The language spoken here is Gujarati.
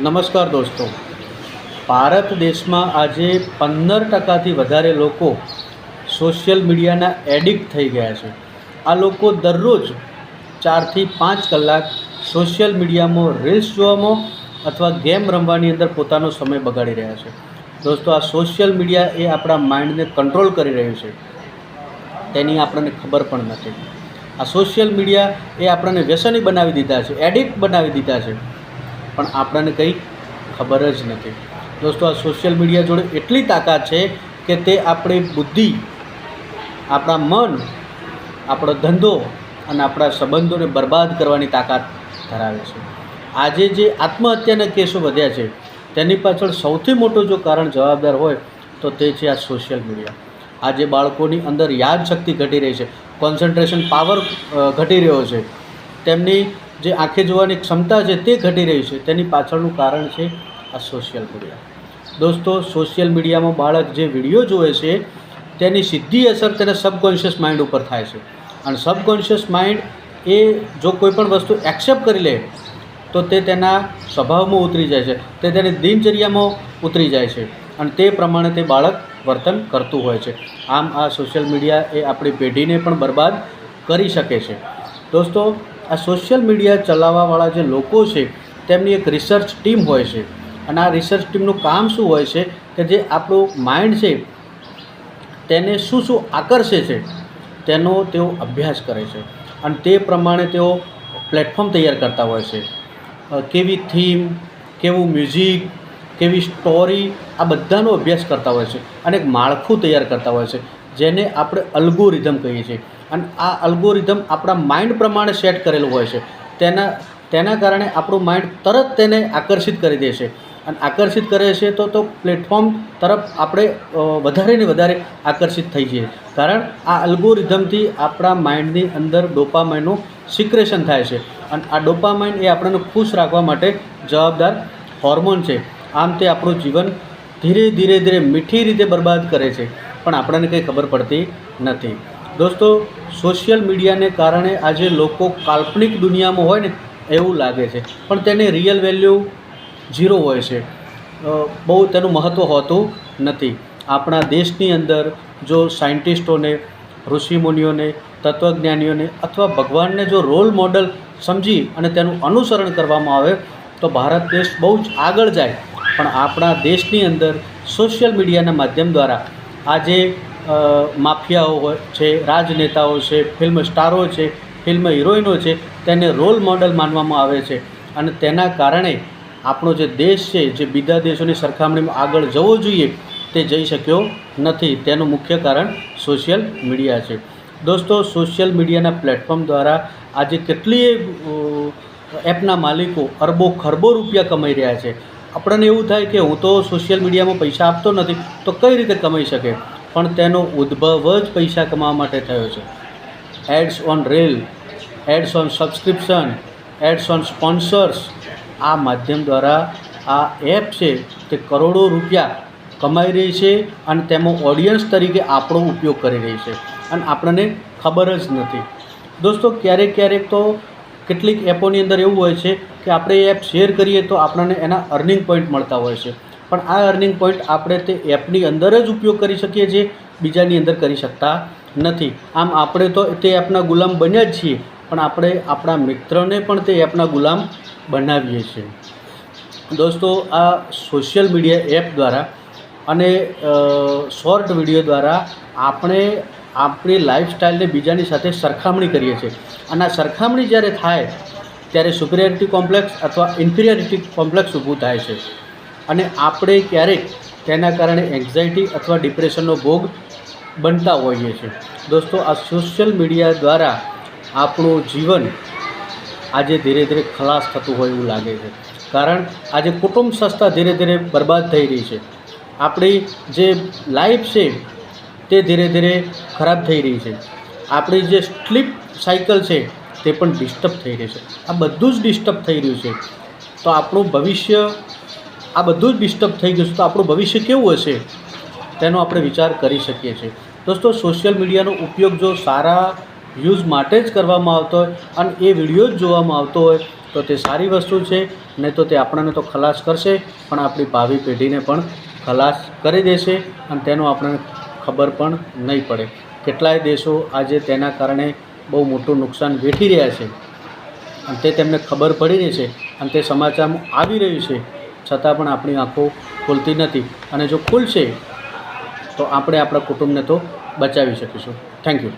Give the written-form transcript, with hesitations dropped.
નમસ્કાર દોસ્તો, ભારત દેશમાં આજે 15% વધારે લોકો સોશિયલ મીડિયાના એડિક્ટ થઈ ગયા છે. આ લોકો દરરોજ 4 થી 5 કલાક સોશિયલ મીડિયામાં રીલ્સ જોવામાં અથવા ગેમ રમવાની અંદર પોતાનો સમય બગાડી રહ્યા છે. દોસ્તો, આ સોશિયલ મીડિયા એ આપણા માઇન્ડને કંટ્રોલ કરી રહ્યું છે, તેની આપણને ખબર પણ નથી. આ સોશિયલ મીડિયા એ આપણને વ્યસની બનાવી દીધા છે, એડિક્ટ બનાવી દીધા છે, પણ આપણને કંઈ ખબર જ નથી. દોસ્તો, આ સોશિયલ મીડિયા જોડે એટલી તાકાત છે કે તે આપણી બુદ્ધિ, આપણા મન, આપણો ધંધો અને આપણા સંબંધોને બરબાદ કરવાની તાકાત ધરાવે છે. આજે જે આત્મહત્યાના કેસો વધ્યા છે તેની પાછળ સૌથી મોટું જો કારણ જવાબદાર હોય તો તે છે આ સોશિયલ મીડિયા. આજે બાળકોની અંદર યાદશક્તિ ઘટી રહી છે, કોન્સન્ટ્રેશન પાવર ઘટી રહ્યો છે, તેમની જે આંખે જોવાની ક્ષમતા છે તે ઘટી રહી છે. તેની પાછળનું કારણ છે આ સોશિયલ મીડિયા. દોસ્તો, સોશિયલ મીડિયામાં બાળક જે વિડીયો જોવે છે તેની સીધી અસર તેના સબકોન્શિયસ માઇન્ડ ઉપર થાય છે, અને સબકોન્શિયસ માઇન્ડ એ જો કોઈ પણ વસ્તુ એક્સેપ્ટ કરી લે તો તે તેના સ્વભાવમાં ઉતરી જાય છે, તે તેની દિનચર્યામાં ઉતરી જાય છે, અને તે પ્રમાણે તે બાળક વર્તન કરતું હોય છે. આમ આ સોશિયલ મીડિયા એ આપણી પેઢીને પણ બરબાદ કરી શકે છે. દોસ્તો, આ સોશિયલ મીડિયા ચલાવવાવાળા જે લોકો છે તેમની એક રિસર્ચ ટીમ હોય છે, અને આ રિસર્ચ ટીમનું કામ શું હોય છે કે જે આપણું માઇન્ડ છે તેને શું શું આકર્ષે છે તેનો તેઓ અભ્યાસ કરે છે, અને તે પ્રમાણે તેઓ પ્લેટફોર્મ તૈયાર કરતા હોય છે. કેવી થીમ, કેવું મ્યુઝિક, કેવી સ્ટોરી, આ બધાનો અભ્યાસ કરતા હોય છે, અને એક માળખું તૈયાર કરતા હોય છે જેને આપણે અલ્ગોરિધમ કહીએ છીએ. અને આ અલ્ગોરિધમ આપણા માઇન્ડ પ્રમાણે સેટ કરેલું હોય છે. તેના કારણે આપણું માઇન્ડ તરત તેને આકર્ષિત કરી દે છે, અને આકર્ષિત કરે છે તો પ્લેટફોર્મ તરફ આપણે વધારે ને વધારે આકર્ષિત થઈ જઈએ. કારણ આ અલ્ગોરિધમથી આપણા માઇન્ડની અંદર ડોપામાઇનનું સિક્રેશન થાય છે, અને આ ડોપામાઇન એ આપણને ખુશ રાખવા માટે જવાબદાર હોર્મોન છે. આમ તે આપણું જીવન ધીરે ધીરે મીઠી રીતે બરબાદ કરે છે, પણ આપણને કંઈ ખબર પડતી નથી. દોસ્તો, સોશિયલ મીડિયાને કારણે આજે લોકો કાલ્પનિક દુનિયામાં હોય ને એવું લાગે છે, પણ તેને રિયલ વેલ્યુ ઝીરો હોય છે, બહુ તેનું મહત્ત્વ હોતું નથી. આપણા દેશની અંદર જો સાયન્ટિસ્ટોને, ઋષિમુનિઓને, તત્વજ્ઞાનીઓને અથવા ભગવાનને જો રોલ મોડલ સમજી અને તેનું અનુસરણ કરવામાં આવે તો ભારત દેશ બહુ જ આગળ જાય. પણ આપણા દેશની અંદર સોશિયલ મીડિયાના માધ્યમ દ્વારા આજે માફિયાઓ છે, રાજનેતાઓ છે, ફિલ્મ સ્ટારો છે, ફિલ્મ હિરોઈનો છે, તેને રોલ મોડલ માનવામાં આવે છે, અને તેના કારણે આપણો જે દેશ છે જે બીજા દેશોની સરખામણીમાં આગળ જવો જોઈએ તે જઈ શક્યો નથી. તેનું મુખ્ય કારણ સોશિયલ મીડિયા છે. દોસ્તો, સોશિયલ મીડિયાના પ્લેટફોર્મ દ્વારા આજે કેટલીય એપના માલિકો અરબો ખરબો રૂપિયા કમાઈ રહ્યા છે. આપણને એવું થાય કે હું તો સોશિયલ મીડિયામાં પૈસા આપતો નથી તો કઈ રીતે કમાઈ શકે, પણ તેનો ઉદ્ભવ જ પૈસા કમાવા માટે થયો છે. Ads on reel, ads on subscription, ads on sponsors, આ માધ્યમ દ્વારા આ એપ છે તે કરોડો રૂપિયા કમાઈ રહી છે, અને તેમાં ઓડિયન્સ તરીકે આપણો ઉપયોગ કરી રહી છે, અને આપણને ખબર જ નથી. દોસ્તો, ક્યારેક તો કેટલીક એપોની અંદર એવું હોય છે કે આપણે એ એપ શેર કરીએ તો આપણને એના અર્નિંગ પોઈન્ટ મળતા હોય છે, પણ આ અર્નિંગ પોઈન્ટ આપણે તે એપની અંદર જ ઉપયોગ કરી શકીએ છીએ, બીજાની અંદર કરી શકતા નથી. આમ આપણે તો તે એપના ગુલામ બન્યા જ છીએ, પણ આપણે આપણા મિત્રને પણ તે એપના ગુલામ બનાવીએ છીએ. દોસ્તો, આ સોશિયલ મીડિયા એપ દ્વારા અને શોર્ટ વિડીયો દ્વારા આપણે આપણી લાઈફસ્ટાઈલને બીજાની સાથે સરખામણી કરીએ છીએ, અને આ સરખામણી જ્યારે થાય ત્યારે સુપિરિયરિટી કોમ્પ્લેક્સ અથવા ઇન્ફિરિયરિટી કોમ્પ્લેક્સ ઊભું થાય છે, અને આપણે ક્યારેક તેના કારણે એન્ઝાયટી અથવા ડિપ્રેશનનો ભોગ બનતા હોઈએ છીએ. દોસ્તો, આ સોશિયલ મીડિયા દ્વારા આપણું જીવન આજે ધીરે ખલાસ થતું હોય એવું લાગે છે, કારણ આજે કુટુંબ સંસ્થા ધીરે બરબાદ થઈ રહી છે. આપણી જે લાઈફ છે તે ધીરે ખરાબ થઈ રહી છે. આપણી જે સ્લીપ સાયકલ છે તે પણ ડિસ્ટર્બ થઈ રહી છે. આ બધું જ ડિસ્ટર્બ થઈ રહ્યું છે, તો આપણું ભવિષ્ય, આ બધું જ ડિસ્ટર્બ થઈ ગયું છે તો આપણું ભવિષ્ય કેવું હશે તેનો આપણે વિચાર કરી શકીએ છીએ. દોસ્તો, સોશિયલ મીડિયાનો ઉપયોગ જો સારા યુઝ માટે જ કરવામાં આવતો હોય અને એ વિડીયો જ જોવામાં આવતો હોય તો તે સારી વસ્તુ છે, નહીં તો તે આપણને તો ખલાસ કરશે પણ આપણી ભાવિ પેઢીને પણ ખલાસ કરી દેશે અને તેનો આપણને ખબર પણ નહીં પડે. કેટલાય દેશો આજે તેના કારણે બહુ મોટું નુકસાન વેઠી રહ્યા છે અને તે તેમને ખબર પડી રહી છે અને તે સમાચારમાં આવી રહ્યું છે, છતાં પણ આપણી આંખો ખુલતી નથી. અને જો ખુલશે તો આપણે આપણા કુટુંબને તો બચાવી શકીશું. Thank you.